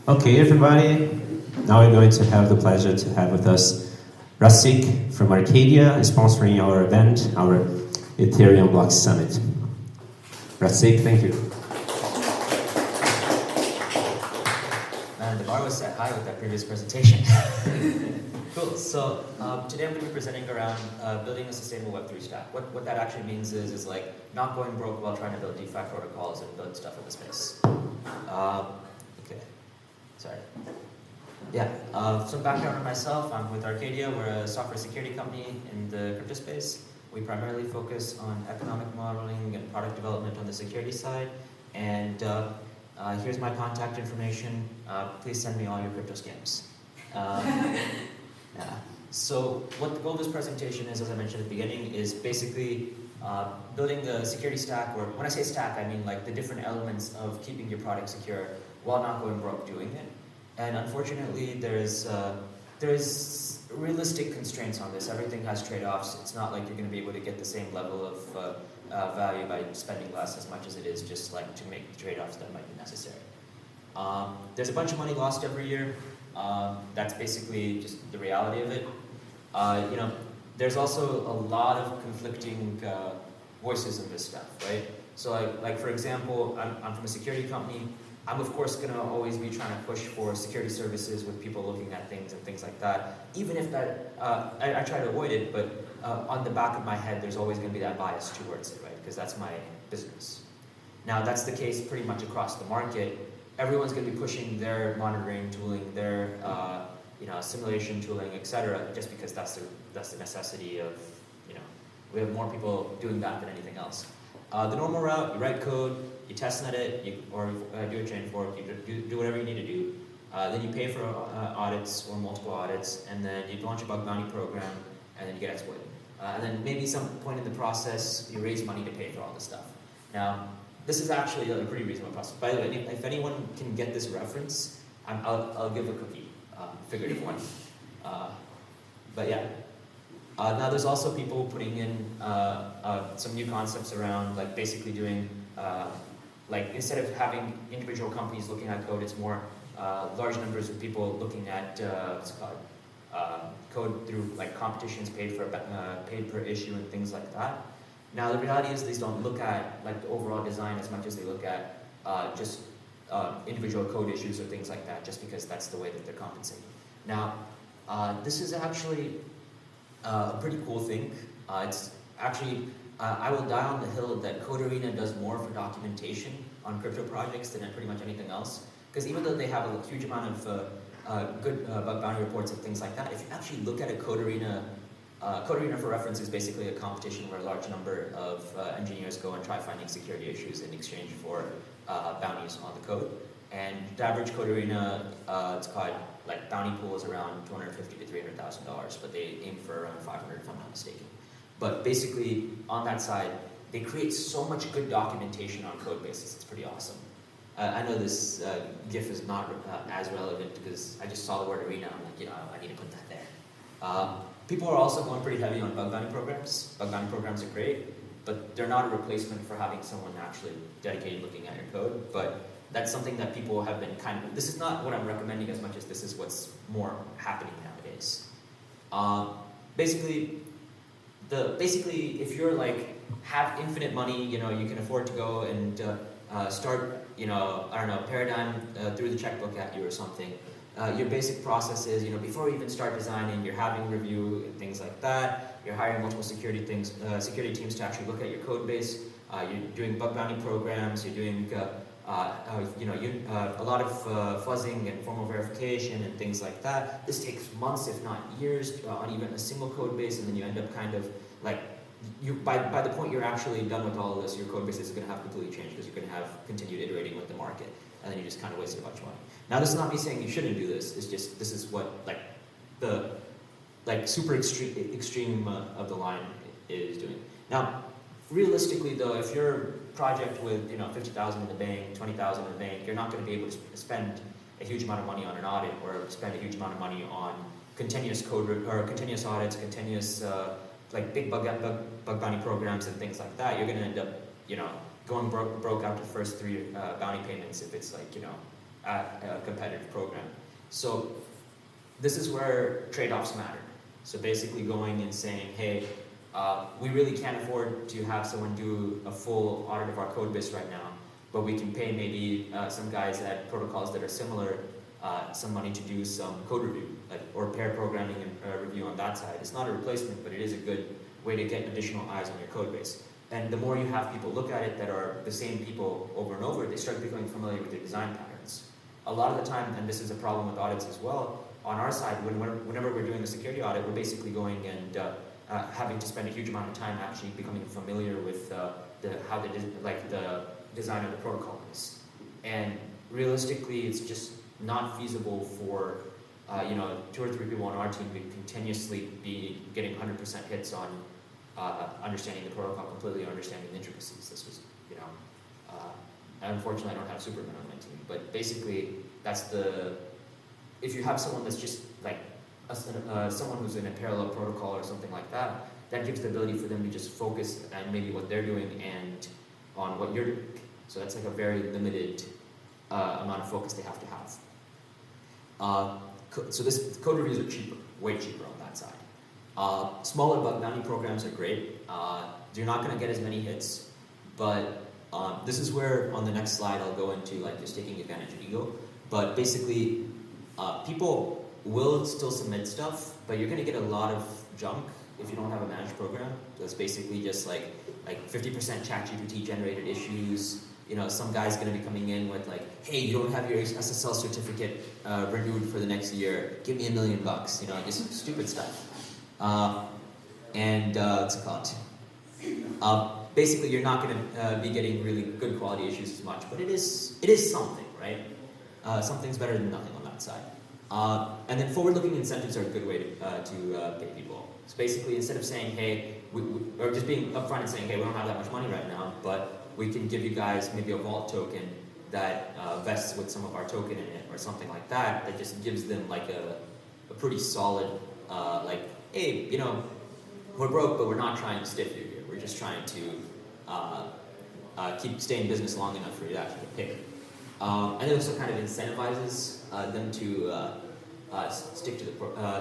Okay, everybody. Now we're going to have the pleasure to have with us Rasik from Arcadia, sponsoring our event, our Ethereum Block Summit. Rasik, thank you. Man, the bar was set high with that previous presentation. Cool. So today I'm going to be presenting around building a sustainable Web3 stack. What that actually means is like not going broke while trying to build DeFi protocols and build stuff in the space. Okay. Sorry. Yeah, some background on myself. I'm with Arcadia. We're a software security company in the crypto space. We primarily focus on economic modeling and product development on the security side. And here's my contact information. Please send me all your crypto scams. Yeah. So what the goal of this presentation is, as I mentioned at the beginning, is basically building the security stack, or when I say stack, I mean like the different elements of keeping your product secure while not going broke doing it. And unfortunately, there's realistic constraints on this. Everything has trade-offs. It's not like you're going to be able to get the same level of value by spending less as much as it is just like to make the trade-offs that might be necessary. There's a bunch of money lost every year. That's basically just the reality of it. There's also a lot of conflicting voices in this stuff, right? So like for example, I'm from a security company. I'm of course going to always be trying to push for security services with people looking at things and things like that. Even if that, I try to avoid it, but on the back of my head, there's always going to be that bias towards it, right? Because that's my business. Now that's the case pretty much across the market. Everyone's going to be pushing their monitoring tooling, their simulation tooling, etc., just because that's the necessity of, we have more people doing that than anything else. The normal route, you write code, you testnet it, or do a chain fork, you do whatever you need to do. Then you pay for audits or multiple audits, and then you launch a bug bounty program, and then you get exploited. And then maybe some point in the process, you raise money to pay for all this stuff. Now, this is actually a pretty reasonable process. By the way, if anyone can get this reference, I'll give a cookie, figurative one. But yeah. Now there's also people putting in some new concepts around like basically doing, like instead of having individual companies looking at code, it's more large numbers of people looking at what's it called? Code through like competitions paid per issue and things like that. Now the reality is these don't look at like the overall design as much as they look at just individual code issues or things like that, just because that's the way that they're compensated. Now this is actually a pretty cool thing. It's actually, I will die on the hill that Code Arena does more for documentation on crypto projects than pretty much anything else. Because even though they have a huge amount of good bug bounty reports and things like that, if you actually look at a Code Arena for reference is basically a competition where a large number of engineers go and try finding security issues in exchange for bounties on the code. And the average Code Arena, it's called like bounty pool is around $250,000 to $300,000, but they aim for around 500 if I'm not mistaken. But basically, on that side, they create so much good documentation on code bases. It's pretty awesome. I know this GIF is not as relevant because I just saw the word arena. I'm like, I need to put that there. People are also going pretty heavy on bug bounty programs. Bug bounty programs are great, but they're not a replacement for having someone actually dedicated looking at your code. But that's something that people have been this is not what I'm recommending as much as this is what's more happening nowadays. Basically, if you're like, have infinite money, you can afford to go and start, Paradigm through the checkbook at you or something. Your basic process is, before you even start designing, you're having review and things like that. You're hiring multiple security teams to actually look at your code base. You're doing bug bounty programs. You're doing a lot of fuzzing and formal verification and things like that. This takes months, if not years, on even a single code base, and then you end up kind of like, by the point you're actually done with all of this, your code base is going to have completely changed because you're going to have continued iterating with the market, and then you just kind of wasted a bunch of money. Now, this is not me saying you shouldn't do this. It's just this is what the super extreme of the line is doing. Now, realistically, though, if your project with $50,000 in the bank, $20,000 in the bank, you're not going to be able to spend a huge amount of money on an audit or spend a huge amount of money on continuous code or continuous audits, continuous big bug bounty programs and things like that. You're going to end up going broke after the first 3 bounty payments if it's at a competitive program. So this is where trade-offs matter. So basically going and saying, hey, we really can't afford to have someone do a full audit of our code base right now, but we can pay maybe some guys at protocols that are similar some money to do some code review, or pair programming and review on that side. It's not a replacement, but it is a good way to get additional eyes on your code base. And the more you have people look at it that are the same people over and over, they start becoming familiar with your design patterns. A lot of the time, and this is a problem with audits as well, on our side, whenever we're doing the security audit, we're basically going and having to spend a huge amount of time actually becoming familiar with how the design of the protocol is. And realistically, it's just not feasible for 2 or 3 people on our team to continuously be getting 100% hits on understanding the protocol completely, understanding the intricacies. This was, unfortunately, I don't have Superman on my team, but basically, if you have someone that's just like someone who's in a parallel protocol or something like that, that gives the ability for them to just focus on maybe what they're doing and on what you're doing. So that's like a very limited amount of focus they have to have. So code reviews are cheaper, way cheaper on that side. Smaller bug bounty programs are great. You're not going to get as many hits, but this is where on the next slide I'll go into like just taking advantage of ego. But basically, people will still submit stuff, but you're going to get a lot of junk if you don't have a managed program. That's basically just like 50% ChatGPT generated issues. Some guy's going to be coming in with like, hey, you don't have your SSL certificate renewed for the next year. Give me $1 million. Just stupid stuff. What's it called? Basically, you're not going to be getting really good quality issues as much, but it is something, right? Something's better than nothing on that side. And then forward-looking incentives are a good way to pay people. So basically, instead of saying, hey, or just being upfront and saying, hey, we don't have that much money right now, but we can give you guys maybe a vault token that vests with some of our token in it or something like that, that just gives them like a pretty solid, hey, we're broke, but we're not trying to stiff you here. We're just trying to stay in business long enough for you to actually get paid. And it also kind of incentivizes them to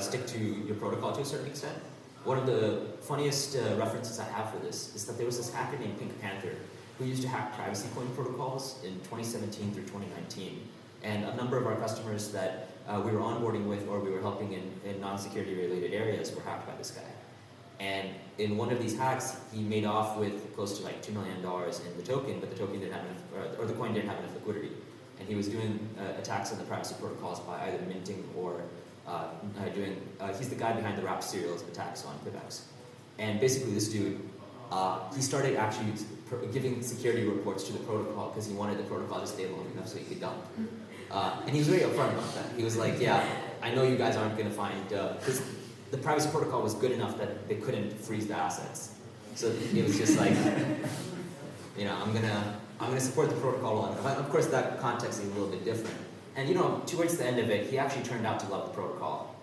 stick to your protocol to a certain extent. One of the funniest references I have for this is that there was this hacker named Pink Panther who used to hack privacy coin protocols in 2017 through 2019. And a number of our customers that we were onboarding with or we were helping in non-security related areas were hacked by this guy. And in one of these hacks, he made off with close to like $2 million in the token, but the token didn't have enough, or the coin didn't have enough liquidity. And he was doing attacks on the privacy protocols by either minting or he's the guy behind the wrapped serials attacks on PIVX. And basically this dude, he started actually giving security reports to the protocol because he wanted the protocol to stay long enough so he could dump. And he was very upfront about that. He was like, yeah, I know you guys aren't going to find, because the privacy protocol was good enough that they couldn't freeze the assets. So it was just like, I'm gonna support the protocol long enough. Of course, that context is a little bit different. And towards the end of it, he actually turned out to love the protocol.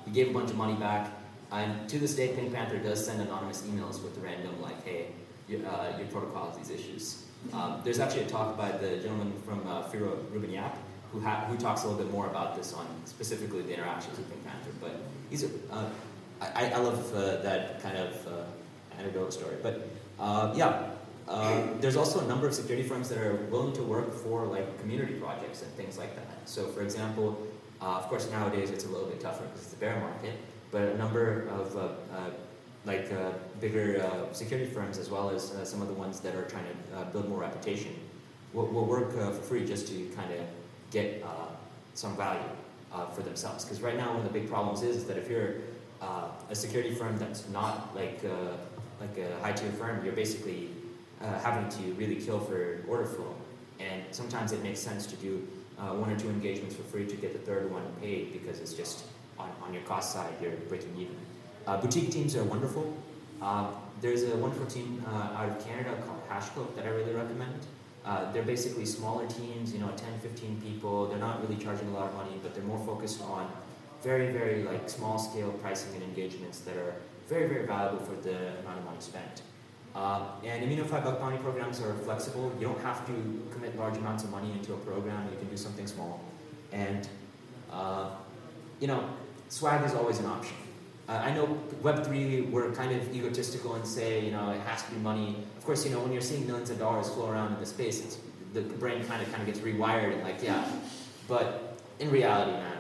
He gave a bunch of money back, and to this day, Pink Panther does send anonymous emails with random like, hey, your protocol has these issues. There's actually a talk by the gentleman from Firo Rubin-Yap who talks a little bit more about this on specifically the interactions with Pink Panther. But I love that kind of anecdotal story. But there's also a number of security firms that are willing to work for like community projects and things like that. So for example, of course nowadays it's a little bit tougher because it's the bear market, but a number of bigger security firms as well as some of the ones that are trying to build more reputation will work for free just to kind of get some value for themselves. Because right now one of the big problems is that if you're a security firm that's not like a high tier firm, you're basically having to really kill for order flow. And sometimes it makes sense to do 1 or 2 engagements for free to get the third one paid because it's just on your cost side, you're breaking even. Boutique teams are wonderful. There's a wonderful team out of Canada called Hashcloak that I really recommend. They're basically smaller teams, 10, 15 people. They're not really charging a lot of money, but they're more focused on very, very like small scale pricing and engagements that are very, very valuable for the amount of money spent. And Immunify bug bounty programs are flexible. You don't have to commit large amounts of money into a program. You can do something small. And swag is always an option. I know Web3, we're kind of egotistical and say, it has to be money. Of course, when you're seeing millions of dollars flow around in the space, the brain kind of gets rewired and yeah. But in reality, man,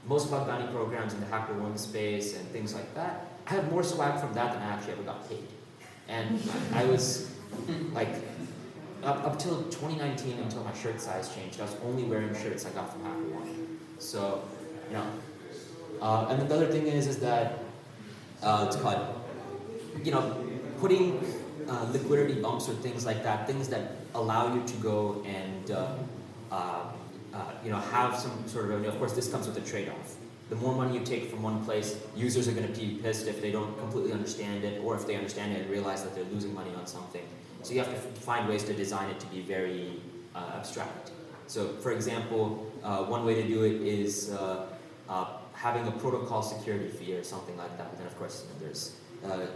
most bug bounty programs in the HackerOne space and things like that, I have more swag from that than I actually ever got paid. And I was up till 2019, until my shirt size changed, I was only wearing shirts I got from HackerOne. So, and then the other thing is that it's called, putting liquidity bumps or things like that, things that allow you to go and have some sort of revenue. Of course, this comes with a trade-off. The more money you take from one place, users are going to be pissed if they don't completely understand it, or if they understand it and realize that they're losing money on something. So you have to find ways to design it to be very abstract. So, for example, one way to do it is having a protocol security fee or something like that. But then, of course, there's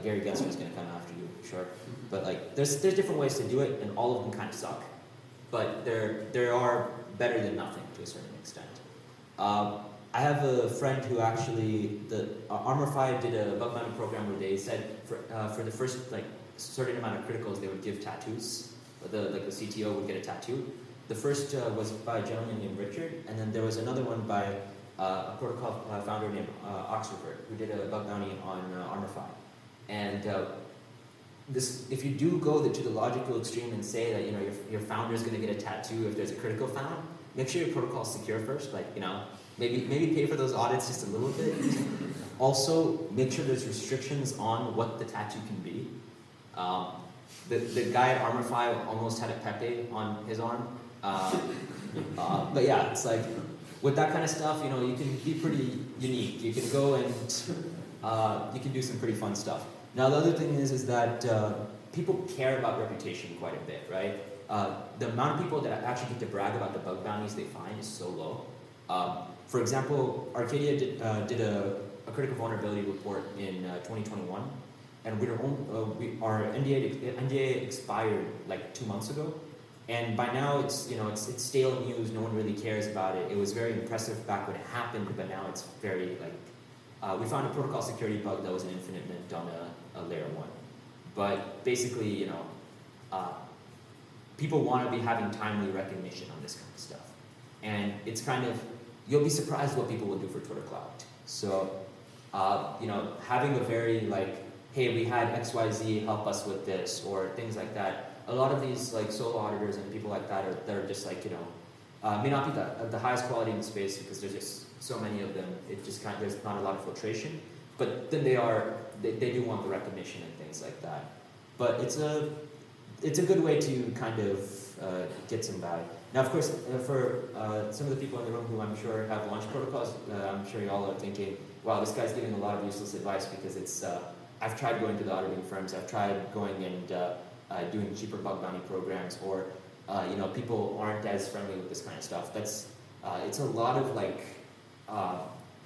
Gary Gensler is going to come after you, sure. But there's different ways to do it, and all of them kind of suck. But there are better than nothing to a certain extent. I have a friend who actually, Armor5 did a bug bounty program where they said for the first certain amount of criticals they would give tattoos. The CTO would get a tattoo. The first was by a gentleman named Richard, and then there was another one by a protocol founder named Oxford, who did a bug bounty on Armor5. And if you do go to the logical extreme and say that your founder is going to get a tattoo if there's a critical found, make sure your protocol is secure first. Maybe pay for those audits just a little bit. Also, make sure there's restrictions on what the tattoo can be. The guy at Armor5 almost had a Pepe on his arm. But yeah, it's with that kind of stuff, you can be pretty unique. You can go and you can do some pretty fun stuff. Now, the other thing is that people care about reputation quite a bit, right? The amount of people that actually get to brag about the bug bounties they find is so low. For example, Arcadia did a critical vulnerability report in 2021, and our NDA expired 2 months ago, and by now it's stale news. No one really cares about it. It was very impressive back when it happened, but now it's very we found a protocol security bug that was an infinite mint on a layer 1. But basically, people want to be having timely recognition on this kind of stuff, and it's you'll be surprised what people will do for Twitter Cloud. So, having a very hey, we had XYZ help us with this, or things like that. A lot of these solo auditors and people like that are just may not be the highest quality in the space because there's just so many of them. It just there's not a lot of filtration. But then they do want the recognition and things like that. But it's a good way to get some value. Now, of course, for some of the people in the room who I'm sure have launch protocols, I'm sure y'all are thinking, wow, this guy's giving a lot of useless advice because it's, I've tried going to the auditing firms, I've tried going and doing cheaper bug bounty programs, or, people aren't as friendly with this kind of stuff. It's a lot of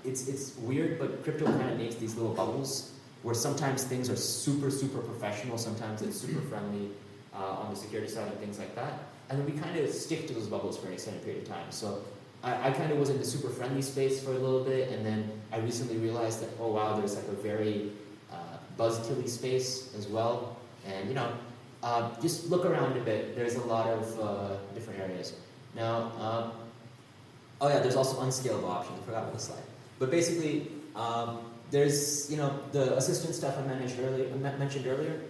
it's weird, but crypto kind of makes these little bubbles where sometimes things are super, super professional, sometimes it's super friendly on the security side and things like that. And then we kind of stick to those bubbles for an extended period of time. So I kind of was in the super friendly space for a little bit, and then I recently realized that, oh wow, there's a very buzzkilly space as well. And just look around a bit. There's a lot of different areas. Now, oh yeah, there's also unscalable options. I forgot about this slide. But basically, there's the assistant stuff I mentioned earlier.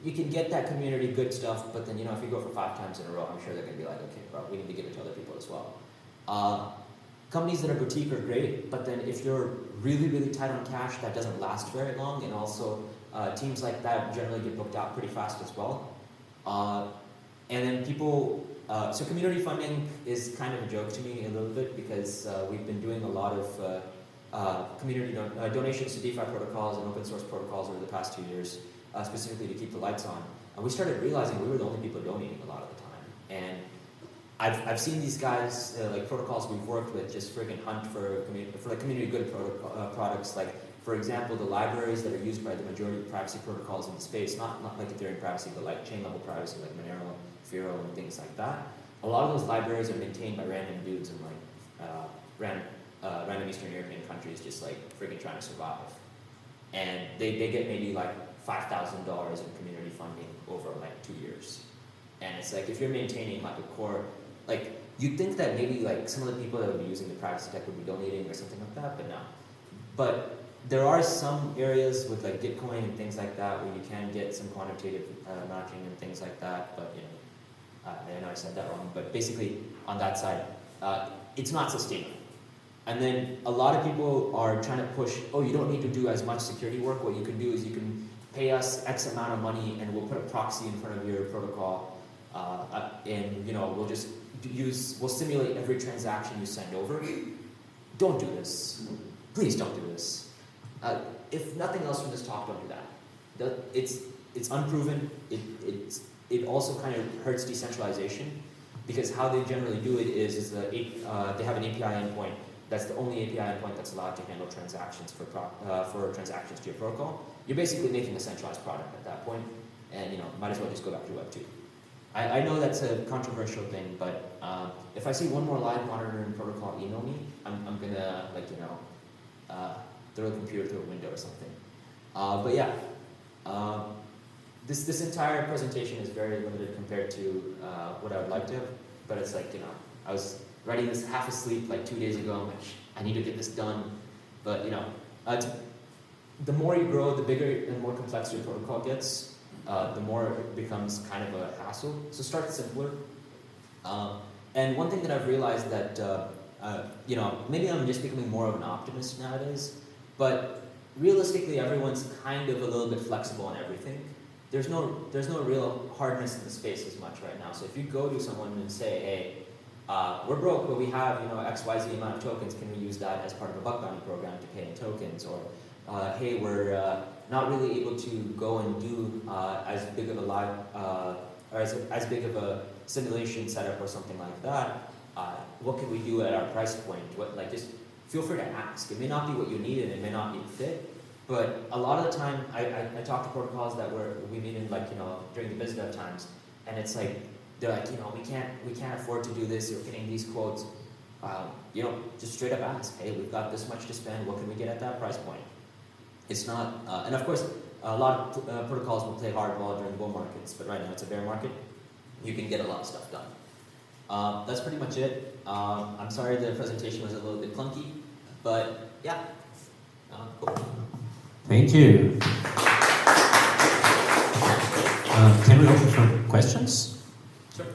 You can get that community good stuff, but then if you go for 5 times in a row, I'm sure they're gonna be like, okay, bro, we need to give it to other people as well. Companies that are boutique are great, but then if you're really, really tight on cash, that doesn't last very long, and also teams like that generally get booked out pretty fast as well. And then people, so community funding is kind of a joke to me a little bit because we've been doing a lot of community donations to DeFi protocols and open source protocols over the past 2 years, specifically to keep the lights on. And we started realizing we were the only people donating a lot of the time. And I've seen these guys, protocols we've worked with, just friggin' hunt for community good products. Like, for example, the libraries that are used by the majority of privacy protocols in the space, not like Ethereum privacy, but like chain level privacy, like Monero, Firo, and things like that. a lot of those libraries are maintained by random dudes in like random Eastern European countries just like freaking trying to survive. And they get maybe like $5,000 in community funding over like 2 years. And it's like, if you're maintaining like a core, like you'd think that maybe like some of the people that would be using the privacy tech would be donating or something like that, but no. But there are some areas with like Gitcoin and things like that where you can get some quantitative matching and things like that, but you know, I know I said that wrong, but basically on that side, it's not sustainable. And then a lot of people are trying to push, oh, you don't need to do as much security work. What you can do is you can pay us X amount of money and we'll put a proxy in front of your protocol, and you know, we'll simulate every transaction you send over. Don't do this. Please don't do this. If nothing else from this talk, don't do that. It's unproven. It also kind of hurts decentralization, because how they generally do it is they have an API endpoint. That's the only API endpoint that's allowed to handle transactions for transactions to your protocol. You're basically making a centralized product at that point, and you know, might as well just go back to Web2. I know that's a controversial thing, but if I see one more live monitoring protocol email me, I'm gonna throw the computer through a window or something. But yeah, this entire presentation is very limited compared to what I would like to have. But it's like, you know, I was writing this half asleep like 2 days ago. I'm like, I need to get this done. But you know, the more you grow, the bigger and more complex your protocol gets. The more it becomes kind of a hassle. So start simpler. And one thing that I've realized that, you know, maybe I'm just becoming more of an optimist nowadays, but realistically, everyone's kind of a little bit flexible on everything. There's no real hardness in the space as much right now. So if you go to someone and say, hey, we're broke, but we have, you know, XYZ amount of tokens, can we use that as part of a bug bounty program to pay in tokens? Or hey, we're not really able to go and do as big of a live or as big of a simulation setup or something like that. What can we do at our price point? Just feel free to ask. It may not be what you need and it may not be fit, but a lot of the time I talk to protocols that we meet in, like, you know, during the BizDev times, and it's like they're like, you know, we can't afford to do this. You're getting these quotes. You know, just straight up ask. Hey, we've got this much to spend. What can we get at that price point? It's not, and of course, a lot of protocols will play hardball during bull markets, but right now it's a bear market. You can get a lot of stuff done. That's pretty much it. I'm sorry the presentation was a little bit clunky, but yeah, cool. Thank you. Can we open for questions? Sure.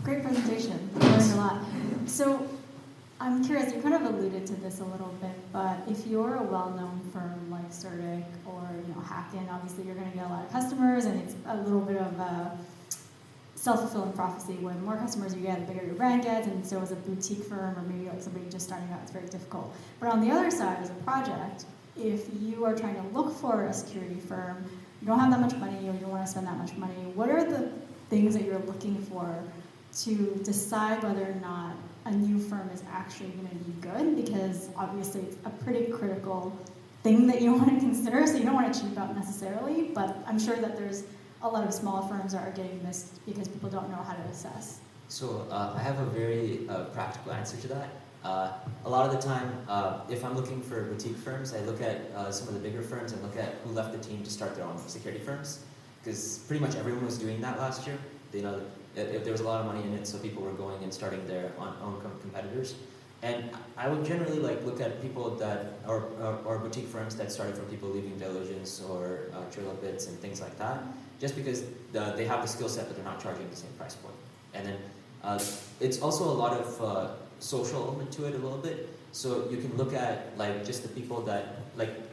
Great presentation. I learned a lot. So I'm curious, you kind of alluded to this a little bit, but if you're a well-known firm like Certic or, you know, Hacken, obviously you're going to get a lot of customers, and it's a little bit of a self-fulfilling prophecy. When more customers you get, the bigger your brand gets, and so as a boutique firm or maybe like somebody just starting out, it's very difficult. But on the other side, as a project, if you are trying to look for a security firm, you don't have that much money or you don't want to spend that much money, what are the things that you're looking for to decide whether or not a new firm is actually going to be good? Because obviously it's a pretty critical thing that you want to consider, so you don't want to cheap out necessarily, but I'm sure that there's a lot of small firms that are getting missed because people don't know how to assess. So I have a very practical answer to that. A lot of the time, if I'm looking for boutique firms, I look at some of the bigger firms and look at who left the team to start their own security firms, because pretty much everyone was doing that last year. You know, there was a lot of money in it, so people were going and starting their own competitors. And I would generally look at people that or boutique firms that started from people leaving Diligence or Trilobits and things like that, just because they have the skill set, but they're not charging the same price point. And then it's also a lot of social element to it a little bit. So you can look at just the people that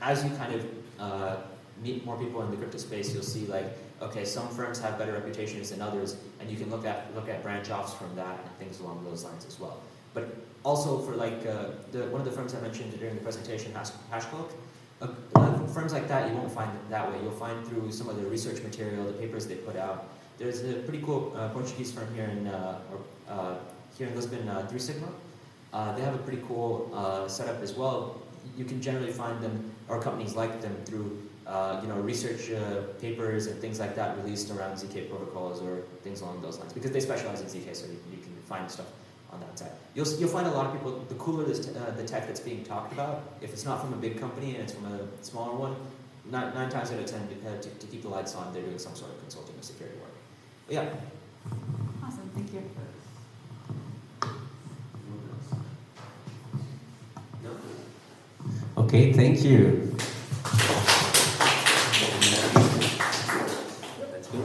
as you kind of meet more people in the crypto space, you'll see okay, some firms have better reputations than others, and you can look at branch offs from that and things along those lines as well. But also for one of the firms I mentioned during the presentation, Hashcloak, firms like that you won't find it that way. You'll find through some of the research material, the papers they put out. There's a pretty cool Portuguese firm here in Lisbon, 3 Sigma. They have a pretty cool setup as well. You can generally find them, or companies like them, through research papers and things like that released around ZK protocols or things along those lines, because they specialize in ZK, so you can find stuff on that side. You'll find a lot of people, the cooler the tech that's being talked about, if it's not from a big company and it's from a smaller one, 9 times out of 10, to keep the lights on, they're doing some sort of consulting or security work. But yeah. Awesome, thank you. Okay, thank you.